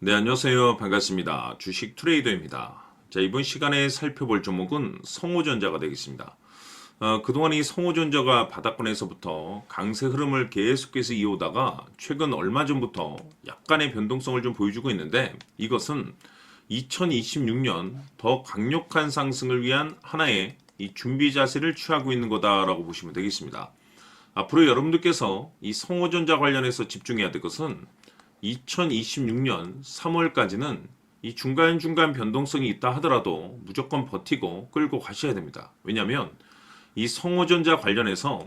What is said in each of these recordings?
네, 안녕하세요. 반갑습니다. 주식 트레이더입니다. 자, 이번 시간에 살펴볼 종목은 성호전자가 되겠습니다. 그동안 이 성호전자가 바닥권에서부터 강세 흐름을 계속해서 이어오다가 최근 얼마 전부터 약간의 변동성을 좀 보여주고 있는데 이것은 2026년 더 강력한 상승을 위한 하나의 이 준비 자세를 취하고 있는 거다라고 보시면 되겠습니다. 앞으로 여러분들께서 이 성호전자 관련해서 집중해야 될 것은 2026년 3월까지는 이 중간중간 변동성이 있다 하더라도 무조건 버티고 끌고 가셔야 됩니다. 왜냐하면 이 성호전자 관련해서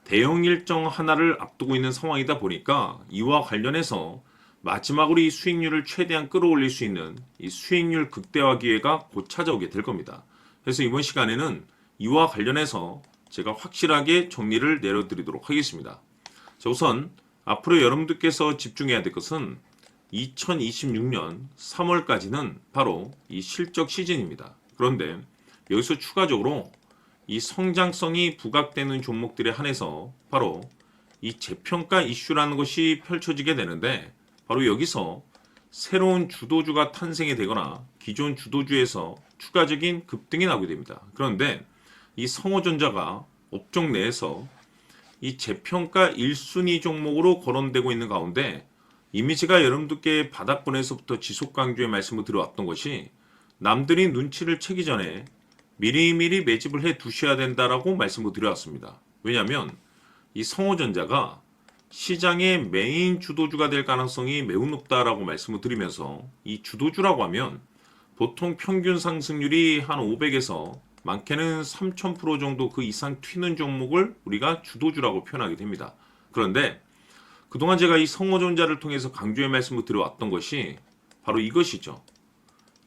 대형 일정 하나를 앞두고 있는 상황이다 보니까 이와 관련해서 마지막으로 이 수익률을 최대한 끌어올릴 수 있는 이 수익률 극대화 기회가 곧 찾아오게 될 겁니다. 그래서 이번 시간에는 이와 관련해서 제가 확실하게 정리를 내려드리도록 하겠습니다. 자, 우선 앞으로 여러분들께서 집중해야 될 것은 2026년 3월까지는 바로 이 실적 시즌입니다. 그런데 여기서 추가적으로 이 성장성이 부각되는 종목들에 한해서 바로 이 재평가 이슈라는 것이 펼쳐지게 되는데 바로 여기서 새로운 주도주가 탄생이 되거나 기존 주도주에서 추가적인 급등이 나오게 됩니다. 그런데 이 성호전자가 업종 내에서 이 재평가 1순위 종목으로 거론되고 있는 가운데 이미지가 여러분들께 바닥권에서부터 지속 강조의 말씀을 드려왔던 것이 남들이 눈치를 채기 전에 미리미리 매집을 해 두셔야 된다라고 말씀을 드려왔습니다. 왜냐하면 이 성호전자가 시장의 메인 주도주가 될 가능성이 매우 높다라고 말씀을 드리면서 이 주도주라고 하면 보통 평균 상승률이 한 500에서 많게는 3000% 정도 그 이상 튀는 종목을 우리가 주도주라고 표현하게 됩니다. 그런데 그동안 제가 이 성호전자를 통해서 강조의 말씀을 드려왔던 것이 바로 이것이죠.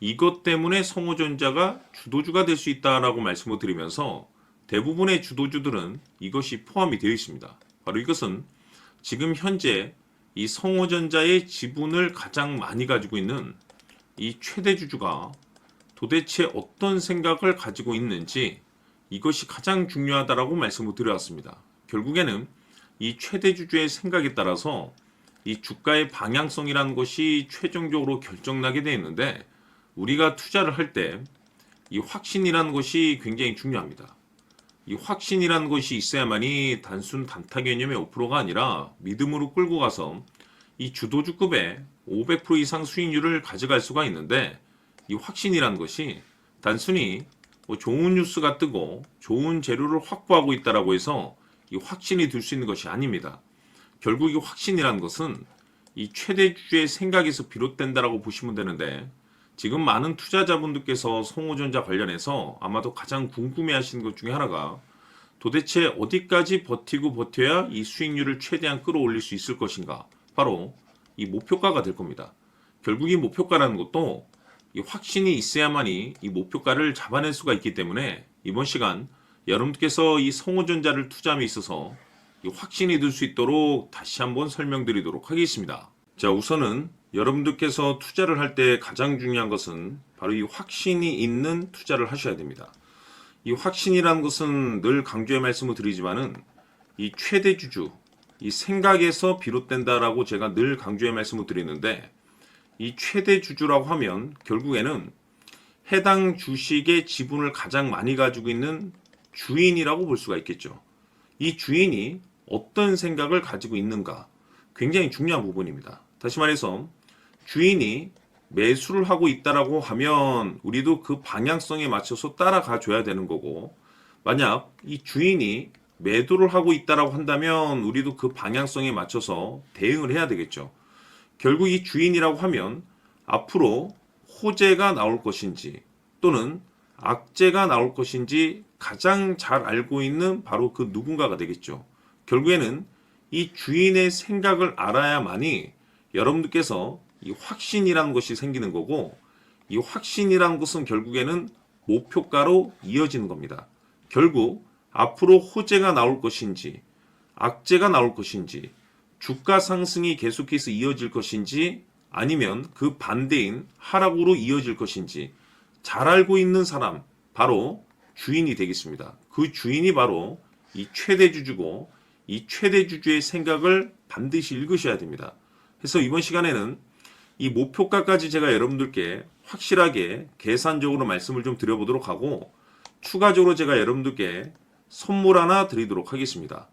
이것 때문에 성호전자가 주도주가 될 수 있다라고 말씀을 드리면서 대부분의 주도주들은 이것이 포함이 되어 있습니다. 바로 이것은 지금 현재 이 성호전자의 지분을 가장 많이 가지고 있는 이 최대 주주가 도대체 어떤 생각을 가지고 있는지 이것이 가장 중요하다라고 말씀을 드려왔습니다. 결국에는 이 최대 주주의 생각에 따라서 이 주가의 방향성이라는 것이 최종적으로 결정나게 되어 있는데 우리가 투자를 할 때 이 확신이라는 것이 굉장히 중요합니다. 이 확신이라는 것이 있어야만이 단순 단타 개념의 5%가 아니라 믿음으로 끌고 가서 이 주도주급의 500% 이상 수익률을 가져갈 수가 있는데 이 확신이라는 것이 단순히 뭐 좋은 뉴스가 뜨고 좋은 재료를 확보하고 있다라고 해서 이 확신이 들 수 있는 것이 아닙니다. 결국 이 확신이라는 것은 이 최대 주주의 생각에서 비롯된다라고 보시면 되는데 지금 많은 투자자분들께서 성호전자 관련해서 아마도 가장 궁금해하시는 것 중에 하나가 도대체 어디까지 버티고 버텨야 이 수익률을 최대한 끌어올릴 수 있을 것인가? 바로 이 목표가가 될 겁니다. 결국 이 목표가라는 것도 이 확신이 있어야만이 이 목표가를 잡아낼 수가 있기 때문에 이번 시간 여러분께서 이 성호전자를 투자함에 있어서 이 확신이 들 수 있도록 다시 한번 설명드리도록 하겠습니다. 자, 우선은 여러분들께서 투자를 할 때 가장 중요한 것은 바로 이 확신이 있는 투자를 하셔야 됩니다. 이 확신이라는 것은 늘 강조의 말씀을 드리지만은 이 최대 주주, 이 생각에서 비롯된다라고 제가 늘 강조의 말씀을 드리는데 이 최대 주주라고 하면 결국에는 해당 주식의 지분을 가장 많이 가지고 있는 주인이라고 볼 수가 있겠죠. 이 주인이 어떤 생각을 가지고 있는가 굉장히 중요한 부분입니다. 다시 말해서 주인이 매수를 하고 있다라고 하면 우리도 그 방향성에 맞춰서 따라가 줘야 되는 거고 만약 이 주인이 매도를 하고 있다라고 한다면 우리도 그 방향성에 맞춰서 대응을 해야 되겠죠. 결국 이 주인이라고 하면 앞으로 호재가 나올 것인지 또는 악재가 나올 것인지 가장 잘 알고 있는 바로 그 누군가가 되겠죠. 결국에는 이 주인의 생각을 알아야만이 여러분들께서 이 확신이라는 것이 생기는 거고 이 확신이라는 것은 결국에는 목표가로 이어지는 겁니다. 결국 앞으로 호재가 나올 것인지 악재가 나올 것인지 주가 상승이 계속해서 이어질 것인지 아니면 그 반대인 하락으로 이어질 것인지 잘 알고 있는 사람 바로 주인이 되겠습니다. 그 주인이 바로 이 최대 주주고 이 최대 주주의 생각을 반드시 읽으셔야 됩니다. 그래서 이번 시간에는 이 목표가까지 제가 여러분들께 확실하게 계산적으로 말씀을 좀 드려보도록 하고 추가적으로 제가 여러분들께 선물 하나 드리도록 하겠습니다.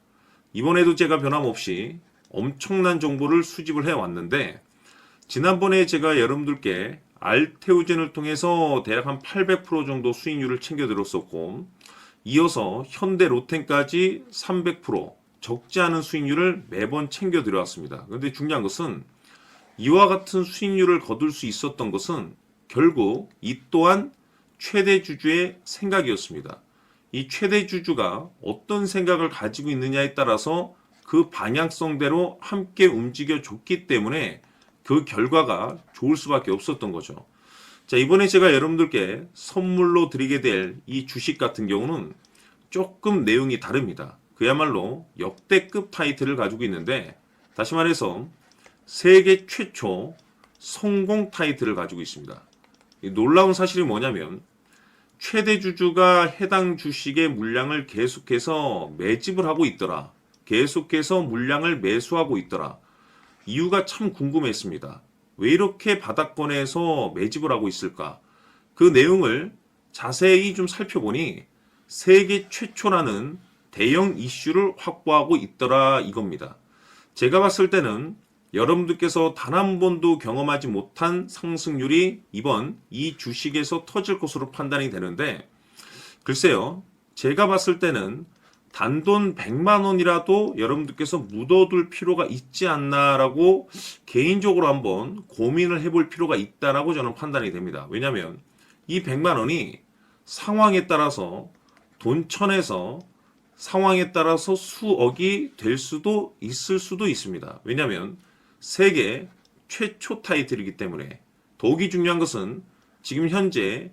이번에도 제가 변함없이 엄청난 정보를 수집을 해왔는데 지난번에 제가 여러분들께 알테오젠을 통해서 대략 한 800% 정도 수익률을 챙겨드렸었고 이어서 현대 로템까지 300% 적지 않은 수익률을 매번 챙겨드려왔습니다. 그런데 중요한 것은 이와 같은 수익률을 거둘 수 있었던 것은 결국 이 또한 최대 주주의 생각이었습니다. 이 최대 주주가 어떤 생각을 가지고 있느냐에 따라서 그 방향성대로 함께 움직여 줬기 때문에 그 결과가 좋을 수밖에 없었던 거죠. 자, 이번에 제가 여러분들께 선물로 드리게 될 이 주식 같은 경우는 조금 내용이 다릅니다. 그야말로 역대급 타이틀을 가지고 있는데 다시 말해서 세계 최초 성공 타이틀을 가지고 있습니다. 이 놀라운 사실이 뭐냐면 최대 주주가 해당 주식의 물량을 계속해서 매집을 하고 있더라. 계속해서 물량을 매수하고 있더라. 이유가 참 궁금했습니다. 왜 이렇게 바닥권에서 매집을 하고 있을까? 그 내용을 자세히 좀 살펴보니 세계 최초라는 대형 이슈를 확보하고 있더라 이겁니다. 제가 봤을 때는 여러분들께서 단 한 번도 경험하지 못한 상승률이 이번 이 주식에서 터질 것으로 판단이 되는데 글쎄요. 제가 봤을 때는 단돈 100만 원이라도 여러분들께서 묻어둘 필요가 있지 않나라고 개인적으로 한번 고민을 해볼 필요가 있다라고 저는 판단이 됩니다. 왜냐하면 이 100만 원이 상황에 따라서 돈천에서 상황에 따라서 수억이 될 수도 있을 수도 있습니다. 왜냐하면 세계 최초 타이틀이기 때문에 더욱이 중요한 것은 지금 현재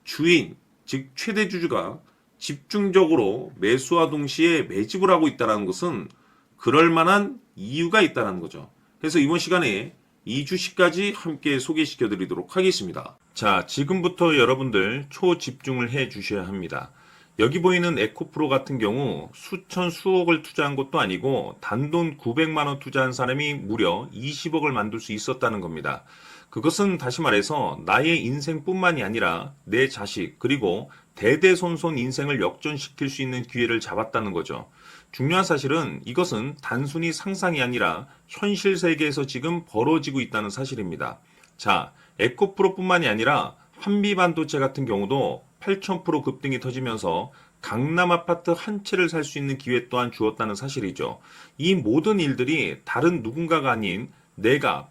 주인, 즉 최대 주주가 집중적으로 매수와 동시에 매집을 하고 있다는 것은 그럴 만한 이유가 있다는 거죠. 그래서 이번 시간에 이 주식까지 함께 소개시켜 드리도록 하겠습니다. 자, 지금부터 여러분들 초집중을 해 주셔야 합니다. 여기 보이는 에코프로 같은 경우 수천 수억을 투자한 것도 아니고 단돈 900만 원 투자한 사람이 무려 20억을 만들 수 있었다는 겁니다. 그것은 다시 말해서 나의 인생뿐만이 아니라 내 자식 그리고 대대손손 인생을 역전시킬 수 있는 기회를 잡았다는 거죠. 중요한 사실은 이것은 단순히 상상이 아니라 현실 세계에서 지금 벌어지고 있다는 사실입니다. 자, 에코프로뿐만이 아니라 한미반도체 같은 경우도 8,000% 급등이 터지면서 강남 아파트 한 채를 살 수 있는 기회 또한 주었다는 사실이죠. 이 모든 일들이 다른 누군가가 아닌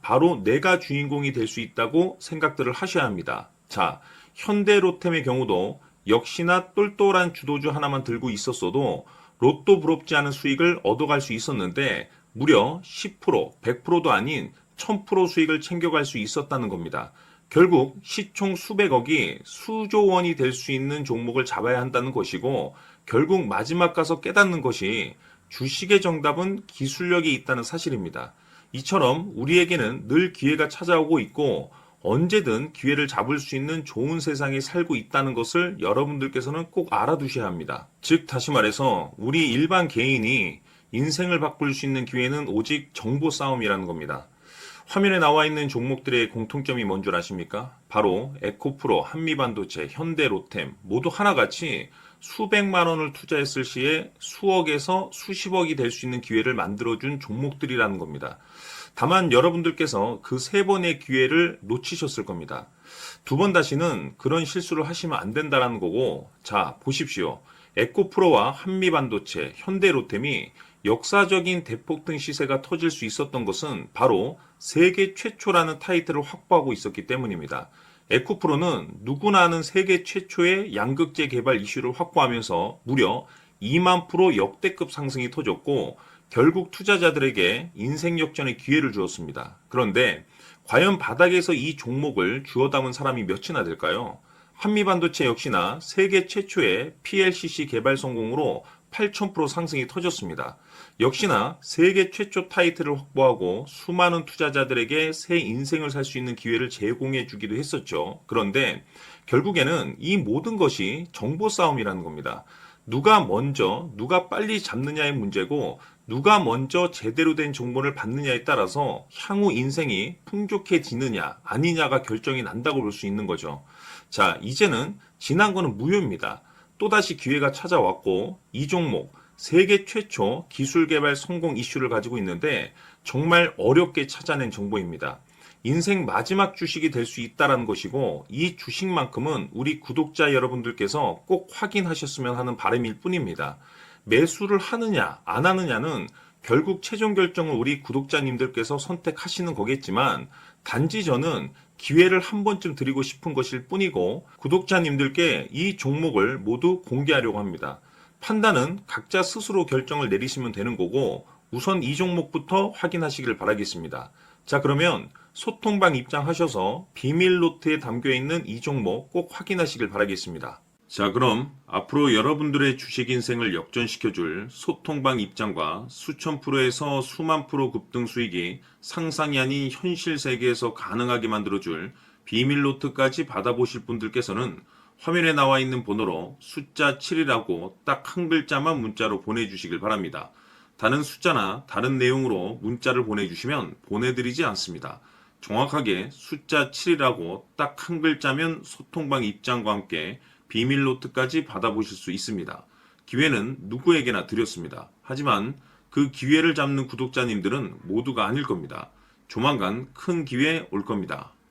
바로 내가 주인공이 될 수 있다고 생각들을 하셔야 합니다. 자, 현대로템의 경우도 역시나 똘똘한 주도주 하나만 들고 있었어도 로또 부럽지 않은 수익을 얻어갈 수 있었는데 무려 10%, 100%도 아닌 1000% 수익을 챙겨갈 수 있었다는 겁니다. 결국 시총 수백억이 수조 원이 될 수 있는 종목을 잡아야 한다는 것이고 결국 마지막 가서 깨닫는 것이 주식의 정답은 기술력이 있다는 사실입니다. 이처럼 우리에게는 늘 기회가 찾아오고 있고 언제든 기회를 잡을 수 있는 좋은 세상에 살고 있다는 것을 여러분들께서는 꼭 알아두셔야 합니다. 즉 다시 말해서 우리 일반 개인이 인생을 바꿀 수 있는 기회는 오직 정보 싸움이라는 겁니다. 화면에 나와 있는 종목들의 공통점이 뭔 줄 아십니까? 바로 에코프로, 한미반도체, 현대로템 모두 하나같이 수백만 원을 투자했을 시에 수억에서 수십억이 될 수 있는 기회를 만들어준 종목들이라는 겁니다. 다만 여러분들께서 그 세 번의 기회를 놓치셨을 겁니다. 두 번 다시는 그런 실수를 하시면 안 된다는 거고 자 보십시오. 에코프로와 한미반도체, 현대로템이 역사적인 대폭등 시세가 터질 수 있었던 것은 바로 세계 최초라는 타이틀을 확보하고 있었기 때문입니다. 에코프로는 누구나 아는 세계 최초의 양극재 개발 이슈를 확보하면서 무려 2만 프로 역대급 상승이 터졌고 결국 투자자들에게 인생 역전의 기회를 주었습니다. 그런데 과연 바닥에서 이 종목을 주워 담은 사람이 몇이나 될까요? 한미반도체 역시나 세계 최초의 PLCC 개발 성공으로 8,000% 상승이 터졌습니다. 역시나 세계 최초 타이틀을 확보하고 수많은 투자자들에게 새 인생을 살 수 있는 기회를 제공해 주기도 했었죠. 그런데 결국에는 이 모든 것이 정보 싸움이라는 겁니다. 누가 먼저, 누가 빨리 잡느냐의 문제고 누가 먼저 제대로 된 정보를 받느냐에 따라서 향후 인생이 풍족해지느냐 아니냐가 결정이 난다고 볼 수 있는 거죠. 자, 이제는 지난 거는 무효입니다. 또다시 기회가 찾아왔고 이 종목 세계 최초 기술 개발 성공 이슈를 가지고 있는데 정말 어렵게 찾아낸 정보입니다. 인생 마지막 주식이 될 수 있다는 것이고 이 주식만큼은 우리 구독자 여러분들께서 꼭 확인하셨으면 하는 바람일 뿐입니다. 매수를 하느냐 안 하느냐는 결국 최종 결정을 우리 구독자님들께서 선택하시는 거겠지만 단지 저는 기회를 한 번쯤 드리고 싶은 것일 뿐이고 구독자님들께 이 종목을 모두 공개하려고 합니다. 판단은 각자 스스로 결정을 내리시면 되는 거고 우선 이 종목부터 확인하시길 바라겠습니다. 자, 그러면 소통방 입장하셔서 비밀 노트에 담겨 있는 이 종목 꼭 확인하시길 바라겠습니다. 자, 그럼 앞으로 여러분들의 주식 인생을 역전시켜줄 소통방 입장과 수천 프로에서 수만 프로 급등 수익이 상상이 아닌 현실 세계에서 가능하게 만들어줄 비밀 노트까지 받아보실 분들께서는 화면에 나와 있는 번호로 숫자 7이라고 딱 한 글자만 문자로 보내주시길 바랍니다. 다른 숫자나 다른 내용으로 문자를 보내주시면 보내드리지 않습니다. 정확하게 숫자 7이라고 딱 한 글자면 소통방 입장과 함께 비밀 노트까지 받아보실 수 있습니다. 기회는 누구에게나 드렸습니다. 하지만 그 기회를 잡는 구독자님들은 모두가 아닐 겁니다. 조만간 큰 기회 올 겁니다.